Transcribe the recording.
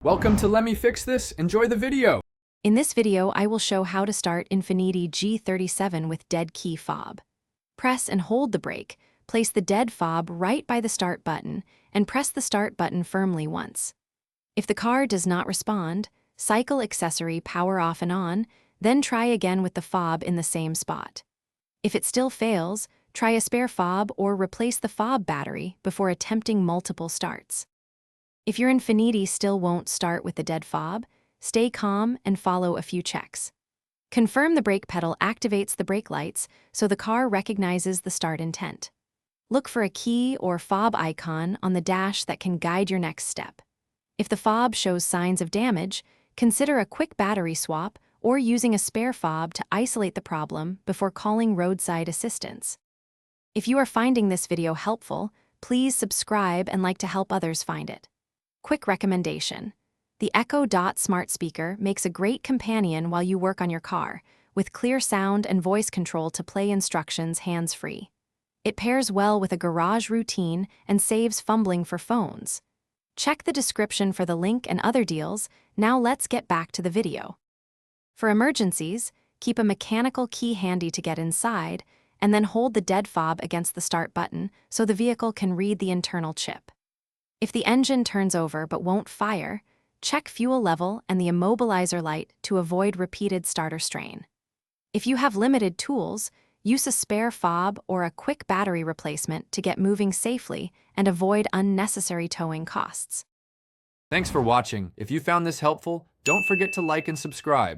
Welcome to Let Me Fix This. Enjoy the video. In this video, I will show how to start Infiniti G37 with dead key fob. Press and hold the brake, place the dead fob right by the start button, and press the start button firmly once. If the car does not respond, cycle accessory power off and on, then try again with the fob in the same spot. If it still fails, try a spare fob or replace the fob battery before attempting multiple starts. If your Infiniti still won't start with the dead fob, stay calm and follow a few checks. Confirm the brake pedal activates the brake lights so the car recognizes the start intent. Look for a key or fob icon on the dash that can guide your next step. If the fob shows signs of damage, consider a quick battery swap or using a spare fob to isolate the problem before calling roadside assistance. If you are finding this video helpful, please subscribe and like to help others find it. Quick recommendation. The Echo Dot smart speaker makes a great companion while you work on your car, with clear sound and voice control to play instructions hands-free. It pairs well with a garage routine and saves fumbling for phones. Check the description for the link and other deals. Now let's get back to the video. For emergencies, keep a mechanical key handy to get inside, and then hold the dead fob against the start button so the vehicle can read the internal chip. If the engine turns over but won't fire, check fuel level and the immobilizer light to avoid repeated starter strain. If you have limited tools, use a spare fob or a quick battery replacement to get moving safely and avoid unnecessary towing costs. Thanks for watching. If you found this helpful, don't forget to like and subscribe.